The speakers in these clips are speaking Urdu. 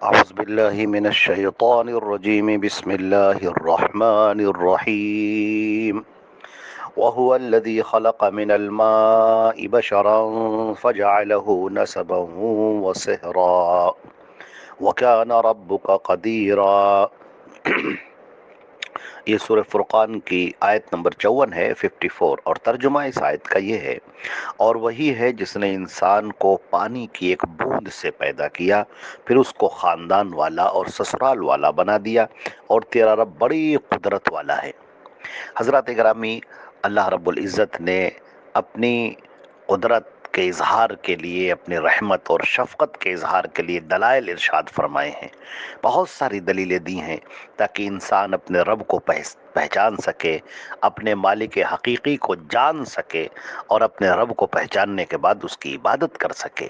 أعوذ بالله من الشيطان الرجيم بسم الله الرحمن الرحيم وهو الذي خلق من الماء بشرا فجعله نسبا وصهرا وكان ربك قديرا۔ یہ سورہ فرقان کی آیت نمبر 54 ہے، 54، اور ترجمہ اس آیت کا یہ ہے: اور وہی ہے جس نے انسان کو پانی کی ایک بوند سے پیدا کیا، پھر اس کو خاندان والا اور سسرال والا بنا دیا، اور تیرا رب بڑی قدرت والا ہے۔ حضرات گرامی، اللہ رب العزت نے اپنی قدرت کے اظہار کے لیے، اپنی رحمت اور شفقت کے اظہار کے لیے دلائل ارشاد فرمائے ہیں، بہت ساری دلیلیں دی ہیں تاکہ انسان اپنے رب کو پہچان سکے، اپنے مالک حقیقی کو جان سکے، اور اپنے رب کو پہچاننے کے بعد اس کی عبادت کر سکے۔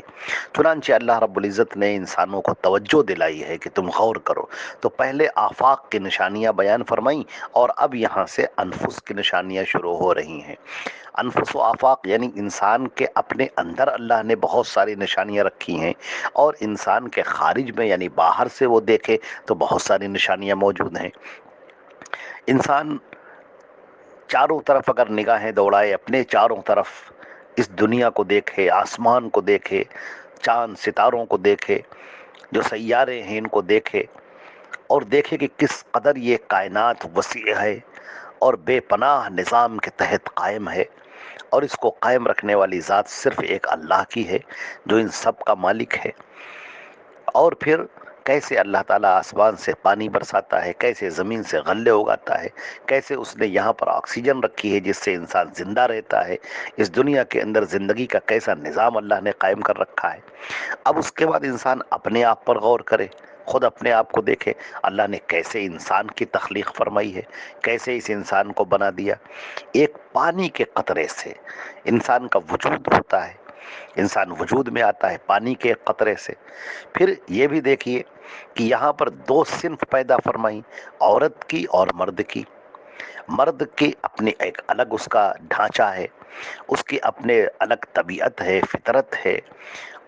چنانچہ اللہ رب العزت نے انسانوں کو توجہ دلائی ہے کہ تم غور کرو، تو پہلے آفاق کی نشانیاں بیان فرمائیں، اور اب یہاں سے انفس کی نشانیاں شروع ہو رہی ہیں۔ انفس و آفاق یعنی انسان کے اپنے اندر اللہ نے بہت ساری نشانیاں رکھی ہیں، اور انسان کے خارج میں یعنی باہر سے وہ دیکھے تو بہت ساری نشانیاں موجود ہیں۔ انسان چاروں طرف اگر نگاہیں دوڑائے، اپنے چاروں طرف اس دنیا کو دیکھے، آسمان کو دیکھے، چاند ستاروں کو دیکھے، جو سیارے ہیں ان کو دیکھے، اور دیکھے کہ کس قدر یہ کائنات وسیع ہے اور بے پناہ نظام کے تحت قائم ہے، اور اس کو قائم رکھنے والی ذات صرف ایک اللہ کی ہے جو ان سب کا مالک ہے۔ اور پھر کیسے اللہ تعالیٰ آسمان سے پانی برساتا ہے، کیسے زمین سے غلے اگاتا ہے، کیسے اس نے یہاں پر آکسیجن رکھی ہے جس سے انسان زندہ رہتا ہے، اس دنیا کے اندر زندگی کا کیسا نظام اللہ نے قائم کر رکھا ہے۔ اب اس کے بعد انسان اپنے آپ پر غور کرے، خود اپنے آپ کو دیکھے، اللہ نے کیسے انسان کی تخلیق فرمائی ہے، کیسے اس انسان کو بنا دیا۔ ایک پانی کے قطرے سے انسان کا وجود ہوتا ہے، انسان وجود میں آتا ہے پانی کے ایک قطرے سے۔ پھر یہ بھی دیکھیے کہ یہاں پر دو صنف پیدا فرمائی، عورت کی اور مرد کی۔ مرد کی اپنی ایک الگ اس کا ڈھانچہ ہے، اس کی اپنے الگ طبیعت ہے، فطرت ہے،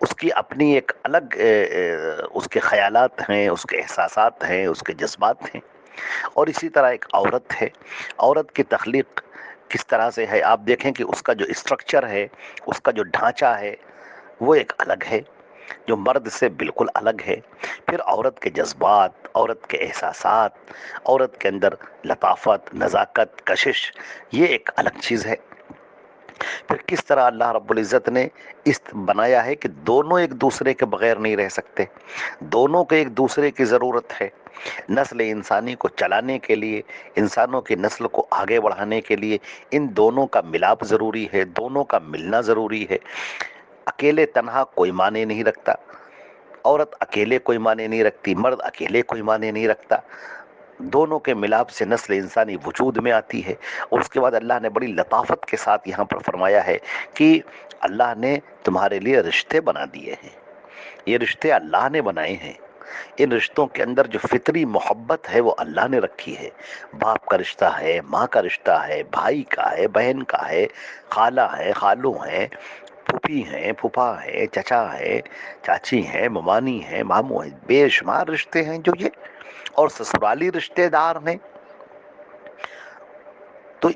اس کی اپنی ایک الگ اس کے خیالات ہیں، اس کے احساسات ہیں، اس کے جذبات ہیں۔ اور اسی طرح ایک عورت ہے، عورت کی تخلیق کس طرح سے ہے، آپ دیکھیں کہ اس کا جو اسٹرکچر ہے، اس کا جو ڈھانچہ ہے، وہ ایک الگ ہے جو مرد سے بالکل الگ ہے۔ پھر عورت کے جذبات، عورت کے احساسات، عورت کے اندر لطافت، نزاکت، کشش، یہ ایک الگ چیز ہے۔ پھر کس طرح اللہ رب العزت نے اس بنایا ہے کہ دونوں ایک دوسرے کے بغیر نہیں رہ سکتے، دونوں کو ایک دوسرے کی ضرورت ہے۔ نسل انسانی کو چلانے کے لیے، انسانوں کی نسل کو آگے بڑھانے کے لیے ان دونوں کا ملاپ ضروری ہے، دونوں کا ملنا ضروری ہے۔ اکیلے تنہا کوئی معنی نہیں رکھتا، عورت اکیلے کوئی معنی نہیں رکھتی، مرد اکیلے کوئی معنی نہیں رکھتا، دونوں کے ملاپ سے نسل انسانی وجود میں آتی ہے۔ اور اس کے بعد اللہ نے بڑی لطافت کے ساتھ یہاں پر فرمایا ہے کہ اللہ نے تمہارے لیے رشتے بنا دیے ہیں، یہ رشتے اللہ نے بنائے ہیں۔ ان رشتوں کے اندر جو فطری محبت ہے وہ اللہ نے رکھی ہے، باپ کا رشتہ ہے، ماں کا رشتہ ہے، بھائی کا ہے، بہن کا ہے، خالہ ہے، خالو ہیں، پھوپھی ہیں، پھوپھا ہے، چچا ہے، چاچی ہیں، ممانی ہیں، ماموں ہیں، بے شمار رشتے ہیں جو اور سسرالی رشتے دار ہیں۔ تو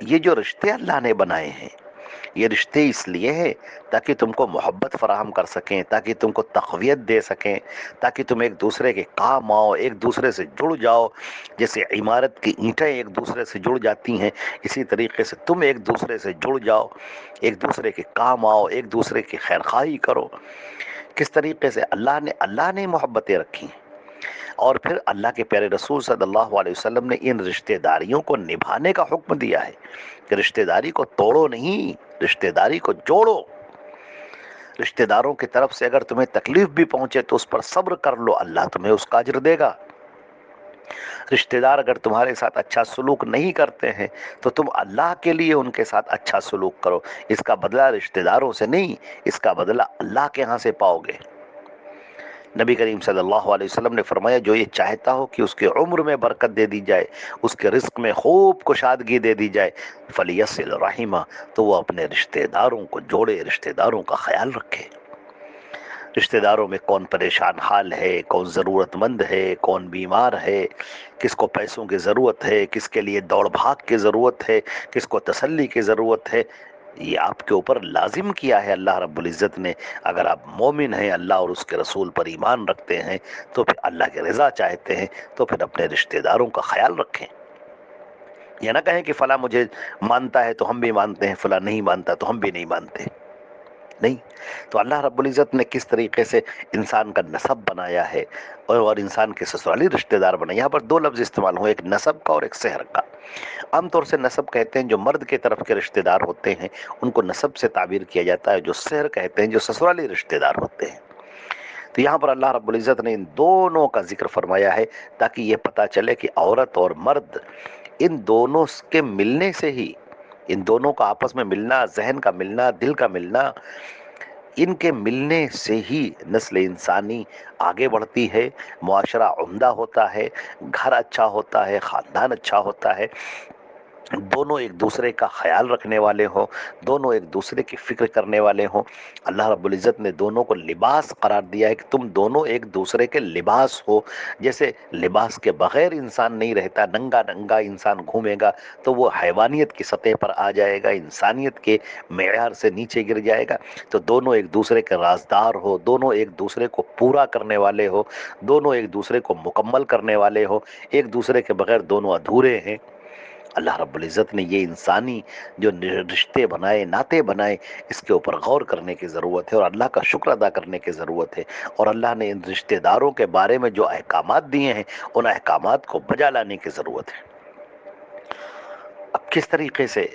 یہ جو رشتے اللہ نے بنائے ہیں، یہ رشتے اس لیے ہیں تاکہ تم کو محبت فراہم کر سکیں، تاکہ تم کو تقویت دے سکیں، تاکہ تم ایک دوسرے کے کام آؤ، ایک دوسرے سے جڑ جاؤ۔ جیسے عمارت کی اینٹیں ایک دوسرے سے جڑ جاتی ہیں، اسی طریقے سے تم ایک دوسرے سے جڑ جاؤ، ایک دوسرے کے کام آؤ، ایک دوسرے کی خیرخواہی کرو۔ کس طریقے سے اللہ نے محبتیں رکھی ہیں۔ اور پھر اللہ کے پیارے رسول صلی اللہ علیہ وسلم نے ان رشتہ داریوں کو نبھانے کا حکم دیا ہے کہ رشتہ داری کو توڑو نہیں، رشتہ داری کو جوڑو۔ رشتہ داروں کی طرف سے اگر تمہیں تکلیف بھی پہنچے تو اس پر صبر کر لو، اللہ تمہیں اس کا اجر دے گا۔ رشتہ دار اگر تمہارے ساتھ اچھا سلوک نہیں کرتے ہیں تو تم اللہ کے لیے ان کے ساتھ اچھا سلوک کرو، اس کا بدلہ رشتہ داروں سے نہیں، اس کا بدلہ اللہ کے ہاں سے پاؤ گے۔ نبی کریم صلی اللہ علیہ وسلم نے فرمایا جو یہ چاہتا ہو کہ اس کے عمر میں برکت دے دی جائے، اس کے رزق میں خوب کشادگی دے دی جائے، فلیصل رحمہ، تو وہ اپنے رشتہ داروں کو جوڑے، رشتہ داروں کا خیال رکھے۔ رشتہ داروں میں کون پریشان حال ہے، کون ضرورت مند ہے، کون بیمار ہے، کس کو پیسوں کی ضرورت ہے، کس کے لیے دوڑ بھاگ کی ضرورت ہے، کس کو تسلی کی ضرورت ہے، یہ آپ کے اوپر لازم کیا ہے اللہ رب العزت نے۔ اگر آپ مومن ہیں، اللہ اور اس کے رسول پر ایمان رکھتے ہیں، تو پھر اللہ کی رضا چاہتے ہیں، تو پھر اپنے رشتہ داروں کا خیال رکھیں۔ یہ نہ کہیں کہ فلاں مجھے مانتا ہے تو ہم بھی مانتے ہیں، فلاں نہیں مانتا تو ہم بھی نہیں مانتے، نہیں۔ تو اللہ رب العزت نے کس طریقے سے انسان کا نسب بنایا ہے اور انسان کے سسرالی رشتہ دار بنائے۔ یہاں پر دو لفظ استعمال ہوئے، ایک نسب کا اور ایک سحر کا۔ عام طور سے نسب کہتے ہیں جو مرد کے طرف کے رشتہ دار ہوتے ہیں، ان کو نسب سے تعبیر کیا جاتا ہے، جو سحر کہتے ہیں جو سسرالی رشتہ دار ہوتے ہیں۔ تو یہاں پر اللہ رب العزت نے ان دونوں کا ذکر فرمایا ہے تاکہ یہ پتا چلے کہ عورت اور مرد، ان دونوں کے ملنے سے ہی، ان دونوں کا آپس میں ملنا، ذہن کا ملنا، دل کا ملنا، ان کے ملنے سے ہی نسل انسانی آگے بڑھتی ہے، معاشرہ عمدہ ہوتا ہے، گھر اچھا ہوتا ہے، خاندان اچھا ہوتا ہے، دونوں ایک دوسرے کا خیال رکھنے والے ہوں، دونوں ایک دوسرے کی فکر کرنے والے ہوں۔ اللہ رب العزت نے دونوں کو لباس قرار دیا ہے کہ تم دونوں ایک دوسرے کے لباس ہو۔ جیسے لباس کے بغیر انسان نہیں رہتا، ننگا ننگا انسان گھومے گا تو وہ حیوانیت کی سطح پر آ جائے گا، انسانیت کے معیار سے نیچے گر جائے گا۔ تو دونوں ایک دوسرے کے رازدار ہو، دونوں ایک دوسرے کو پورا کرنے والے ہو، دونوں ایک دوسرے کو مکمل کرنے والے ہو، ایک دوسرے کے بغیر دونوں ادھورے ہیں۔ اللہ رب العزت نے یہ انسانی جو رشتے بنائے، ناطے بنائے، اس کے اوپر غور کرنے کی ضرورت ہے اور اللہ کا شکر ادا کرنے کی ضرورت ہے۔ اور اللہ نے ان رشتہ داروں کے بارے میں جو احکامات دیے ہیں، ان احکامات کو بجا لانے کی ضرورت ہے۔ اب کس طریقے سے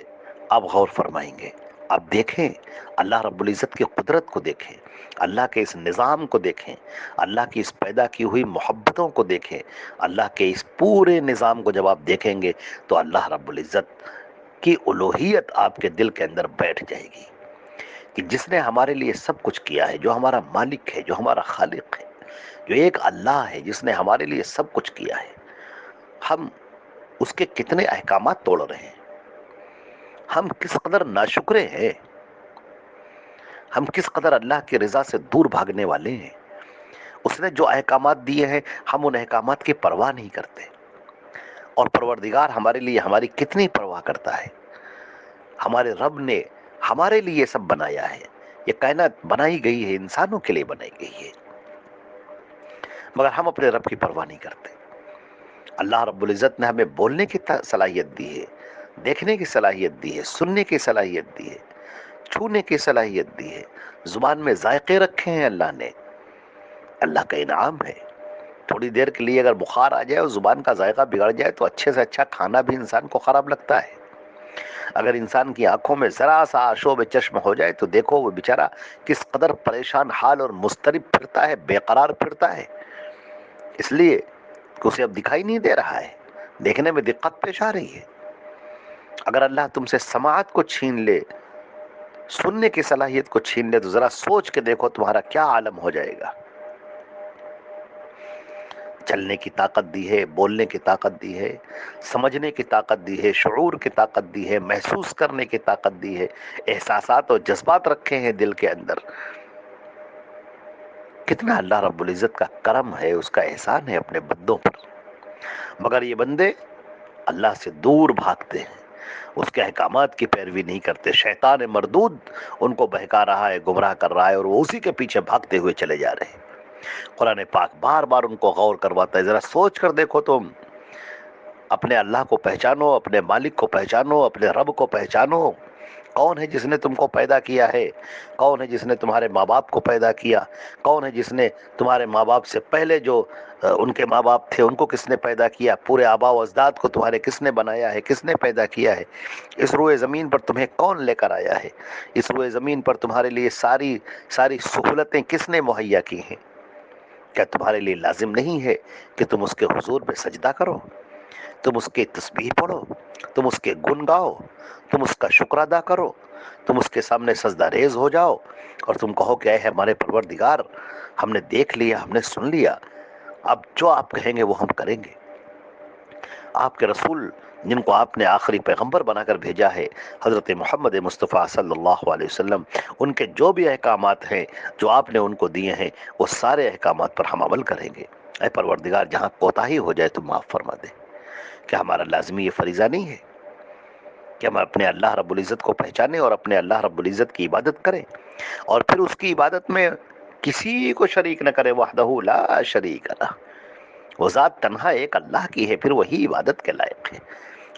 آپ غور فرمائیں گے؟ آپ دیکھیں، اللہ رب العزت کی قدرت کو دیکھیں، اللہ کے اس نظام کو دیکھیں، اللہ کی اس پیدا کی ہوئی محبتوں کو دیکھیں۔ اللہ کے اس پورے نظام کو جب آپ دیکھیں گے تو اللہ رب العزت کی الوہیت آپ کے دل کے اندر بیٹھ جائے گی کہ جس نے ہمارے لیے سب کچھ کیا ہے، جو ہمارا مالک ہے، جو ہمارا خالق ہے، جو ایک اللہ ہے جس نے ہمارے لیے سب کچھ کیا ہے، ہم اس کے کتنے احکامات توڑ رہے ہیں، ہم کس قدر ناشکرے ہیں، ہم کس قدر اللہ کی رضا سے دور بھاگنے والے ہیں۔ اس نے جو احکامات دیے ہیں، ہم ان احکامات کی پرواہ نہیں کرتے، اور پروردگار ہمارے لیے ہماری کتنی پرواہ کرتا ہے۔ ہمارے رب نے ہمارے لیے سب بنایا ہے، یہ کائنات بنائی گئی ہے، انسانوں کے لیے بنائی گئی ہے، مگر ہم اپنے رب کی پرواہ نہیں کرتے۔ اللہ رب العزت نے ہمیں بولنے کی صلاحیت دی ہے، دیکھنے کی صلاحیت دی ہے، سننے کی صلاحیت دی ہے، چھونے کی صلاحیت دی ہے، زبان میں ذائقے رکھے ہیں اللہ نے۔ اللہ کا انعام ہے۔ تھوڑی دیر کے لیے اگر بخار آ جائے اور زبان کا ذائقہ بگڑ جائے تو اچھے سے اچھا کھانا بھی انسان کو خراب لگتا ہے۔ اگر انسان کی آنکھوں میں ذرا سا آشوب چشم ہو جائے تو دیکھو وہ بیچارہ کس قدر پریشان حال اور مضطرب پھرتا ہے، بے قرار پھرتا ہے، اس لیے کہ اسے اب دکھائی نہیں دے رہا ہے، دیکھنے میں دقت پیش آ رہی ہے۔ اگر اللہ تم سے سماعت کو چھین لے، سننے کی صلاحیت کو چھین لے، تو ذرا سوچ کے دیکھو تمہارا کیا عالم ہو جائے گا۔ چلنے کی طاقت دی ہے، بولنے کی طاقت دی ہے، سمجھنے کی طاقت دی ہے، شعور کی طاقت دی ہے، محسوس کرنے کی طاقت دی ہے، احساسات اور جذبات رکھے ہیں دل کے اندر۔ کتنا اللہ رب العزت کا کرم ہے، اس کا احسان ہے اپنے بندوں پر۔ مگر یہ بندے اللہ سے دور بھاگتے ہیں، اس کے احکامات کی پیروی نہیں کرتے، شیطان مردود ان کو بہکا رہا ہے، گمراہ کر رہا ہے، اور وہ اسی کے پیچھے بھاگتے ہوئے چلے جا رہے ہیں۔ قرآن پاک بار بار ان کو غور کرواتا ہے، ذرا سوچ کر دیکھو، تم اپنے اللہ کو پہچانو، اپنے مالک کو پہچانو، اپنے رب کو پہچانو۔ کون ہے جس نے تم کو پیدا کیا ہے؟ کون ہے جس نے تمہارے ماں باپ کو پیدا کیا؟ کون ہے جس نے تمہارے ماں باپ سے پہلے جو ان کے ماں باپ تھے ان کو کس نے پیدا کیا؟ پورے آباء و اجداد کو تمہارے کس نے بنایا ہے، کس نے پیدا کیا ہے؟ اس روئے زمین پر تمہیں کون لے کر آیا ہے؟ اس روئے زمین پر تمہارے لیے ساری سہولتیں کس نے مہیا کی ہیں؟ کیا تمہارے لیے لازم نہیں ہے کہ تم اس کے حضور میں سجدہ کرو، تم اس کے تسبیح پڑھو، تم اس کے گن گاؤ، تم اس کا شکر ادا کرو، تم اس کے سامنے سجدہ ریز ہو جاؤ اور تم کہو کہ اے ہمارے پروردگار، ہم نے دیکھ لیا، ہم نے سن لیا، اب جو آپ کہیں گے وہ ہم کریں گے۔ آپ کے رسول جن کو آپ نے آخری پیغمبر بنا کر بھیجا ہے، حضرت محمد مصطفیٰ صلی اللہ علیہ وسلم، ان کے جو بھی احکامات ہیں جو آپ نے ان کو دیے ہیں، وہ سارے احکامات پر ہم عمل کریں گے۔ اے پروردگار، جہاں کوتاہی ہو جائے تو معاف فرما دے۔ کیا ہمارا لازمی یہ فریضہ نہیں ہے کہ ہم اپنے اللہ رب العزت کو پہچانیں اور اپنے اللہ رب العزت کی عبادت کریں، اور پھر اس کی عبادت میں کسی کو شریک نہ کرے؟ وحدہ لا شریک لہ، وہ ذات تنہا ایک اللہ کی ہے، پھر وہی عبادت کے لائق ہے۔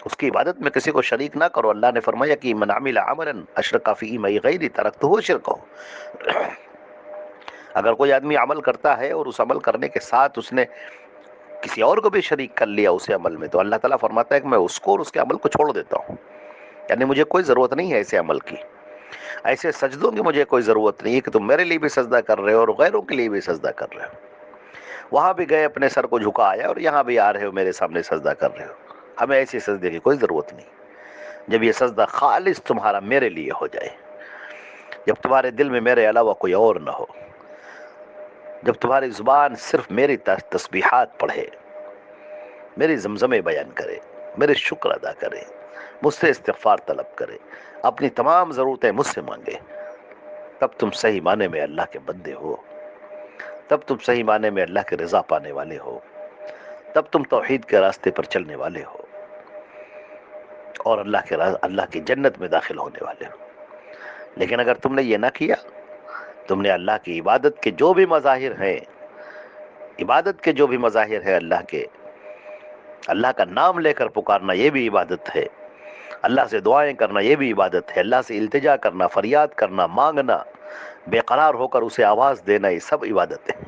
اس کی عبادت میں کسی کو شریک نہ کرو۔ اللہ نے فرمایا کہ من عمل عملا اشرک فیہ معی غیری ترکتہ شرکہ۔ اگر کوئی آدمی عمل کرتا ہے اور اس عمل کرنے کے ساتھ اس نے کسی اور کو بھی شریک کر لیا اسے عمل میں، تو اللہ تعالیٰ فرماتا ہے کہ میں اس کو اور اس کے عمل کو چھوڑ دیتا ہوں۔ یعنی مجھے کوئی ضرورت نہیں ہے ایسے عمل کی، ایسے سجدوں کی مجھے کوئی ضرورت نہیں ہے کہ تم میرے لیے بھی سجدہ کر رہے ہو اور غیروں کے لیے بھی سجدہ کر رہے ہو۔ وہاں بھی گئے اپنے سر کو جھکایا اور یہاں بھی آ رہے ہو میرے سامنے سجدہ کر رہے ہو۔ ہمیں ایسی سجدے کی کوئی ضرورت نہیں۔ جب یہ سجدہ خالص تمہارا میرے لیے ہو جائے، جب تمہارے دل میں میرے علاوہ کوئی اور نہ ہو، جب تمہاری زبان صرف میری تسبیحات پڑھے، میری زمزمے بیان کرے، میرے شکر ادا کرے، مجھ سے استغفار طلب کرے، اپنی تمام ضرورتیں مجھ سے مانگے، تب تم صحیح معنی میں اللہ کے بندے ہو، تب تم صحیح معنی میں اللہ کی رضا پانے والے ہو، تب تم توحید کے راستے پر چلنے والے ہو اور اللہ کی جنت میں داخل ہونے والے ہو۔ لیکن اگر تم نے یہ نہ کیا، تم نے اللہ کی عبادت کے جو بھی مظاہر ہیں، عبادت کے جو بھی مظاہر ہیں اللہ کے، اللہ کا نام لے کر پکارنا یہ بھی عبادت ہے، اللہ سے دعائیں کرنا یہ بھی عبادت ہے، اللہ سے التجا کرنا، فریاد کرنا، مانگنا، بے قرار ہو کر اسے آواز دینا، یہ سب عبادت ہے۔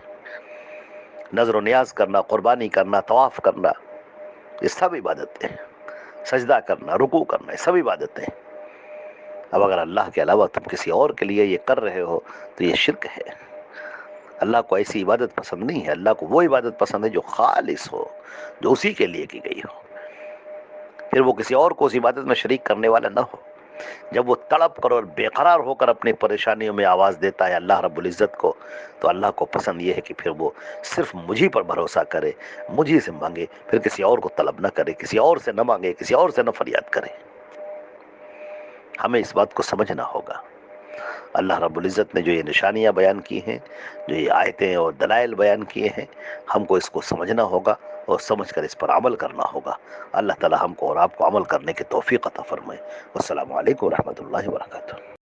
نظر و نیاز کرنا، قربانی کرنا، طواف کرنا، یہ سب عبادت ہے۔ سجدہ کرنا، رکوع کرنا، یہ سب عبادت ہے۔ اب اگر اللہ کے علاوہ تم کسی اور کے لیے یہ کر رہے ہو تو یہ شرک ہے۔ اللہ کو ایسی عبادت پسند نہیں ہے۔ اللہ کو وہ عبادت پسند ہے جو خالص ہو، جو اسی کے لیے کی گئی ہو، پھر وہ کسی اور کو اس عبادت میں شریک کرنے والا نہ ہو۔ جب وہ تڑپ کر اور بے قرار ہو کر اپنی پریشانیوں میں آواز دیتا ہے اللہ رب العزت کو، تو اللہ کو پسند یہ ہے کہ پھر وہ صرف مجھی پر بھروسہ کرے، مجھی سے مانگے، پھر کسی اور کو طلب نہ کرے، کسی اور سے نہ مانگے، کسی اور سے نہ فریاد کرے۔ ہمیں اس بات کو سمجھنا ہوگا۔ اللہ رب العزت نے جو یہ نشانیاں بیان کی ہیں، جو یہ آیتیں اور دلائل بیان کیے ہیں، ہم کو اس کو سمجھنا ہوگا اور سمجھ کر اس پر عمل کرنا ہوگا۔ اللہ تعالی ہم کو اور آپ کو عمل کرنے کی توفیق عطا فرمائے۔ والسلام علیکم ورحمۃ اللہ وبرکاتہ۔